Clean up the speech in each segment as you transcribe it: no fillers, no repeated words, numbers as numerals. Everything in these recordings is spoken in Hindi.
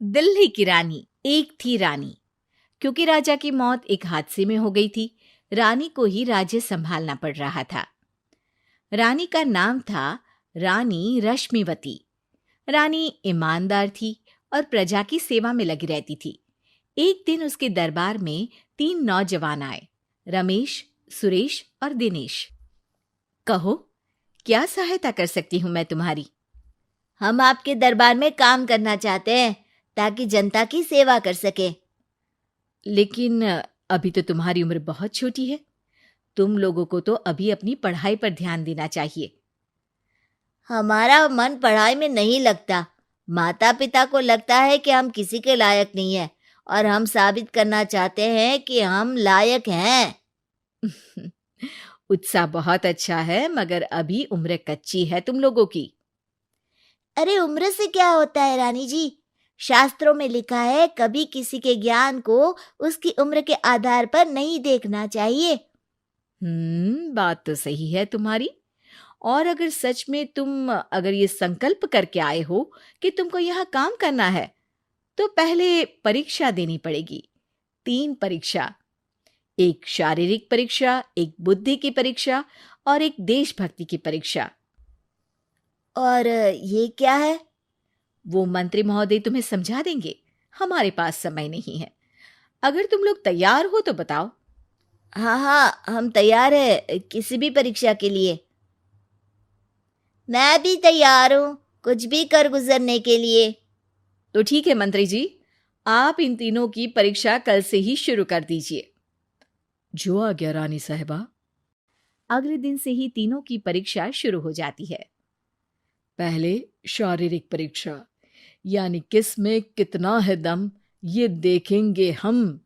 दिल्ली की रानी। एक थी रानी। क्योंकि राजा की मौत एक हादसे में हो गई थी, रानी को ही राज्य संभालना पड़ रहा था। रानी का नाम था रानी रश्मिवती। रानी ईमानदार थी और प्रजा की सेवा में लगी रहती थी। एक दिन उसके दरबार में 3 नौजवान आए, रमेश, सुरेश और दिनेश। कहो, क्या सहायता कर सकती हूँ मैं तुम्हारी? हम आपके दरबार में काम करना चाहते हैं ताकि जनता की सेवा कर सके। लेकिन अभी तो तुम्हारी उम्र बहुत छोटी है। तुम लोगों को तो अभी अपनी पढ़ाई पर ध्यान देना चाहिए। हमारा मन पढ़ाई में नहीं लगता। माता पिता को लगता है कि हम किसी के लायक नहीं है और हम साबित करना चाहते हैं कि हम लायक हैं। उत्साह बहुत अच्छा है, मगर अभी उम्र कच्ची है तुम लोगों की। अरे उम्र से क्या होता है रानी जी? शास्त्रों में लिखा है कभी किसी के ज्ञान को उसकी उम्र के आधार पर नहीं देखना चाहिए। बात तो सही है तुम्हारी। और अगर सच में तुम अगर ये संकल्प करके आए हो कि तुमको यहाँ काम करना है, तो पहले परीक्षा देनी पड़ेगी। 3 परीक्षा, एक शारीरिक परीक्षा, एक बुद्धि की परीक्षा और एक देशभक्ति की परीक्षा। और ये क्या है? वो मंत्री महोदय तुम्हें समझा देंगे। हमारे पास समय नहीं है। अगर तुम लोग तैयार हो तो बताओ। हाँ हाँ, हम तैयार है किसी भी परीक्षा के लिए। मैं भी तैयार हूँ कुछ भी कर गुजरने के लिए। तो ठीक है मंत्री जी, आप इन तीनों की परीक्षा कल से ही शुरू कर दीजिए। जो आ गया रानी साहिबा। अगले दिन से ही तीनों की परीक्षा शुरू हो जाती है। पहले शारीरिक परीक्षा, यानी किस में कितना है दम, ये देखेंगे हम।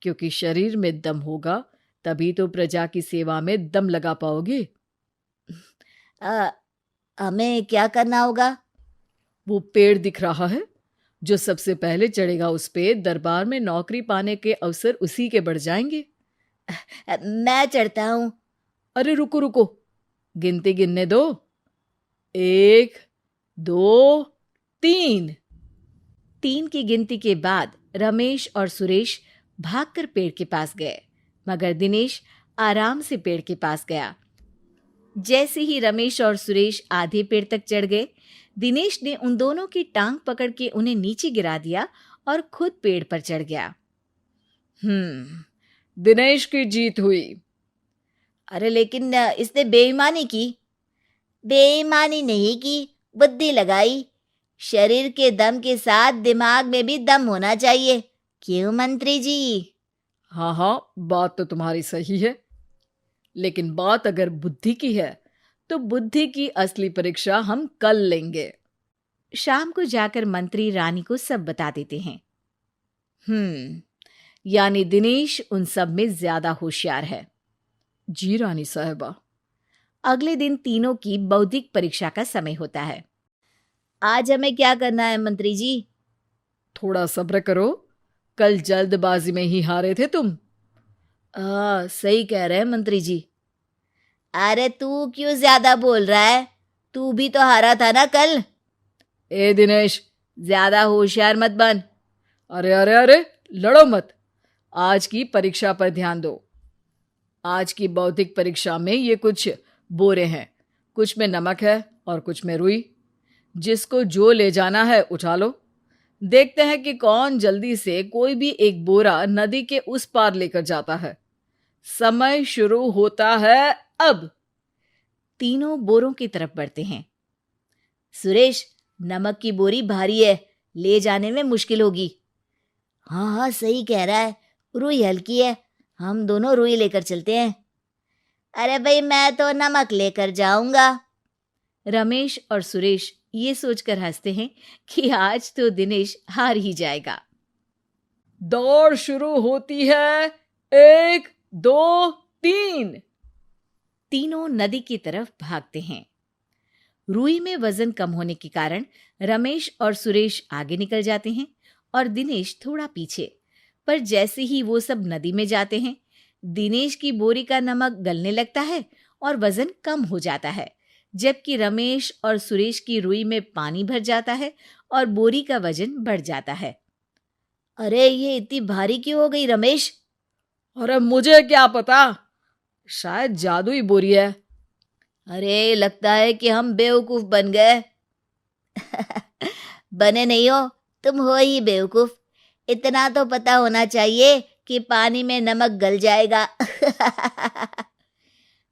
क्योंकि शरीर में दम होगा तभी तो प्रजा की सेवा में दम लगा पाओगे। हमें क्या करना होगा? वो पेड़ दिख रहा है, जो सबसे पहले चढ़ेगा उस पे दरबार में नौकरी पाने के अवसर उसी के बढ़ जाएंगे। मैं चढ़ता हूँ। अरे रुको रुको, गिनती गिनने दो। 1 2 3। 3 की गिनती के बाद रमेश और सुरेश भागकर पेड़ के पास गए, मगर दिनेश आराम से पेड़ के पास गया। जैसे ही रमेश और सुरेश आधे पेड़ तक चढ़ गए, दिनेश ने उन दोनों की टांग पकड़ के उन्हें नीचे गिरा दिया और खुद पेड़ पर चढ़ गया। दिनेश की जीत हुई। अरे लेकिन इसने बेईमानी की। बेईमानी नहीं की, बुद्धि लगाई। शरीर के दम के साथ दिमाग में भी दम होना चाहिए। क्यों मंत्री जी? हाँ हाँ, बात तो तुम्हारी सही है, लेकिन बात अगर बुद्धि की है तो बुद्धि की असली परीक्षा हम कल लेंगे। शाम को जाकर मंत्री रानी को सब बता देते हैं। यानी दिनेश उन सब में ज्यादा होशियार है। जी रानी साहिबा। अगले दिन तीनों की बौद्धिक परीक्षा का समय होता है। आज हमें क्या करना है मंत्री जी? थोड़ा सब्र करो, कल जल्दबाजी में ही हारे थे तुम। सही कह रहे हैं मंत्री जी। अरे तू क्यों ज्यादा बोल रहा है? तू भी तो हारा था ना कल। ए दिनेश, ज्यादा होशियार मत बन। अरे अरे अरे, लड़ो मत। आज की परीक्षा पर ध्यान दो। आज की बौद्धिक परीक्षा में ये कुछ बोरे हैं, कुछ में नमक है और कुछ में रुई। जिसको जो ले जाना है उठा लो। देखते हैं कि कौन जल्दी से कोई भी एक बोरा नदी के उस पार लेकर जाता है। समय शुरू होता है अब। तीनों बोरों की तरफ बढ़ते हैं। सुरेश, नमक की बोरी भारी है, ले जाने में मुश्किल होगी। हाँ हाँ, सही कह रहा है, रुई हल्की है, हम दोनों रुई लेकर चलते हैं। अरे भाई, मैं तो नमक लेकर जाऊंगा। रमेश और सुरेश ये सोचकर हंसते हैं कि आज तो दिनेश हार ही जाएगा। दौड़ शुरू होती है। 1 2 3। तीनों नदी की तरफ भागते हैं। रुई में वजन कम होने के कारण रमेश और सुरेश आगे निकल जाते हैं और दिनेश थोड़ा पीछे। पर जैसे ही वो सब नदी में जाते हैं, दिनेश की बोरी का नमक गलने लगता है और वजन कम हो जाता है, जबकि रमेश और सुरेश की रुई में पानी भर जाता है और बोरी का वजन बढ़ जाता है। अरे ये इतनी भारी क्यों हो गई रमेश? अरे मुझे क्या पता, शायद जादुई बोरी है। अरे लगता है कि हम बेवकूफ बन गए। बने नहीं हो, तुम हो ही बेवकूफ। इतना तो पता होना चाहिए कि पानी में नमक गल जाएगा।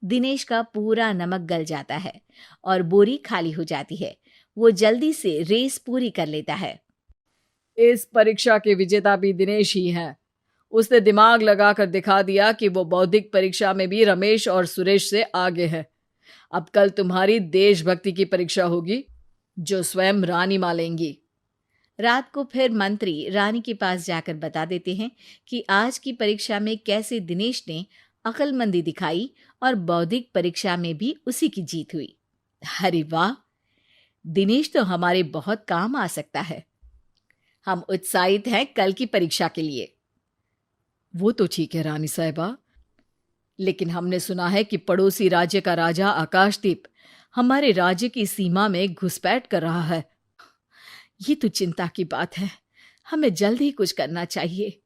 दिनेश का पूरा नमक गल जाता है और बोरी खाली हो जाती है। वो जल्दी से रेस पूरी कर लेता है। इस परीक्षा के विजेता भी दिनेश ही हैं। उसने दिमाग लगाकर दिखा दिया कि वो बौद्धिक परीक्षा में भी रमेश और सुरेश से आगे है। अब कल तुम्हारी देशभक्ति की परीक्षा होगी, जो स्वयं रानी मां लेंगी। रात को फिर मंत्री रानी के पास जाकर बता देते हैं कि आज की परीक्षा में कैसे दिनेश ने अक्लमंदी दिखाई और बौद्धिक परीक्षा में भी उसी की जीत हुई। अरे वाह, दिनेश तो हमारे बहुत काम आ सकता है। हम उत्साहित हैं कल की परीक्षा के लिए। वो तो ठीक है रानी साहिबा, लेकिन हमने सुना है कि पड़ोसी राज्य का राजा आकाशदीप हमारे राज्य की सीमा में घुसपैठ कर रहा है। ये तो चिंता की बात है। हमें जल्द ही कुछ करना चाहिए।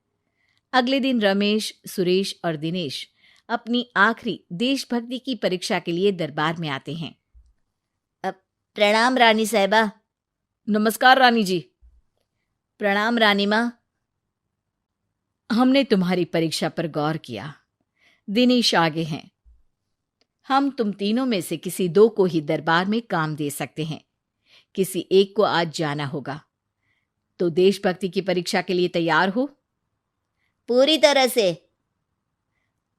अगले दिन रमेश, सुरेश और दिनेश अपनी आखिरी देशभक्ति की परीक्षा के लिए दरबार में आते हैं। प्रणाम रानी साहिबा। नमस्कार रानी जी। प्रणाम रानी माँ। हमने तुम्हारी परीक्षा पर गौर किया। दिनेश आगे हैं। हम तुम तीनों में से किसी दो को ही दरबार में काम दे सकते हैं। किसी एक को आज जाना होगा। तो देशभक्ति की परीक्षा के लिए तैयार हो? पूरी तरह से।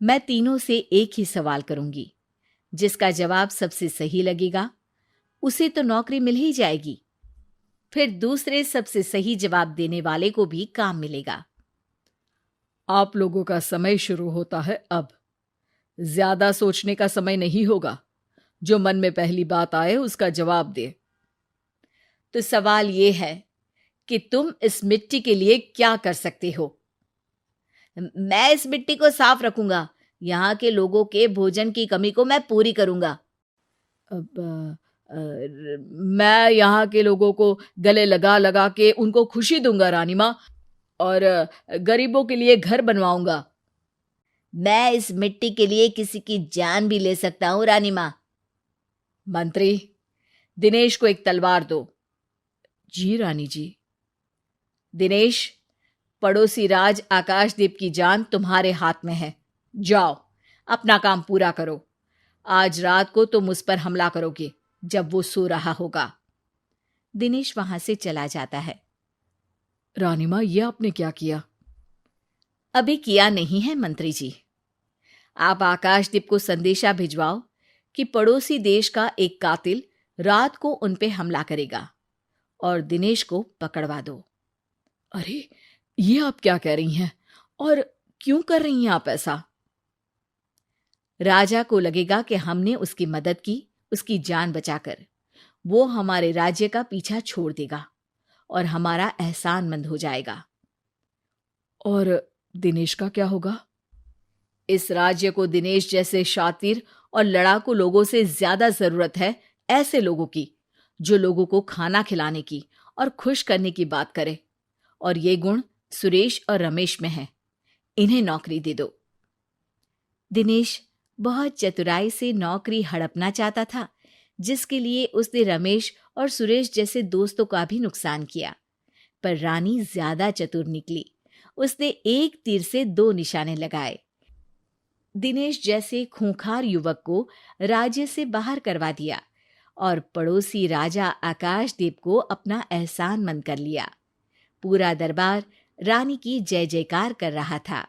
मैं तीनों से एक ही सवाल करूंगी। जिसका जवाब सबसे सही लगेगा उसे तो नौकरी मिल ही जाएगी। फिर दूसरे सबसे सही जवाब देने वाले को भी काम मिलेगा। आप लोगों का समय शुरू होता है अब। ज्यादा सोचने का समय नहीं होगा। जो मन में पहली बात आए उसका जवाब दे। तो सवाल यह है कि तुम इस मिट्टी के लिए क्या कर सकते हो? मैं इस मिट्टी को साफ रखूंगा। यहाँ के लोगों के भोजन की कमी को मैं पूरी करूंगा। मैं यहाँ के लोगों को गले लगा लगा के उनको खुशी दूंगा रानी माँ, और गरीबों के लिए घर बनवाऊंगा। मैं इस मिट्टी के लिए किसी की जान भी ले सकता हूँ रानी माँ। मंत्री, दिनेश को एक तलवार दो। जी रानी जी। दिनेश, पड़ोसी राज आकाशदीप की जान तुम्हारे हाथ में है। जाओ, अपना काम पूरा करो। आज रात को तुम उस पर हमला करोगे जब वो सो रहा होगा। दिनेश वहां से चला जाता है। रानी माँ, ये आपने क्या किया? अभी किया नहीं है मंत्री जी। आप आकाशदीप को संदेशा भिजवाओ कि पड़ोसी देश का एक कातिल रात को उन पे हमला करेगा और दिनेश को पकड़वा दो। अरे, ये आप क्या कह रही हैं? और क्यों कर रही हैं आप ऐसा? राजा को लगेगा कि हमने उसकी मदद की, उसकी जान बचाकर। वो हमारे राज्य का पीछा छोड़ देगा और हमारा एहसानमंद हो जाएगा। और दिनेश का क्या होगा? इस राज्य को दिनेश जैसे शातिर और लड़ाकू लोगों से ज्यादा जरूरत है, ऐसे लोगों की जो लोगों को खाना खिलाने की और खुश करने की बात करे। और ये गुण सुरेश और रमेश में है। इन्हें नौकरी दे दो। दिनेश बहुत चतुराई से नौकरी हड़पना चाहता था, जिसके लिए उसने रमेश और सुरेश जैसे दोस्तों का भी नुकसान किया। पर रानी ज्यादा चतुर निकली। उसने एक तीर से दो निशाने लगाए। दिनेश जैसे खूंखार युवक को राज्य से बाहर करवा दिया और पड़ोसी राजा आकाशदीप को अपना एहसानमंद कर लिया। पूरा दरबार रानी की जय जयकार कर रहा था।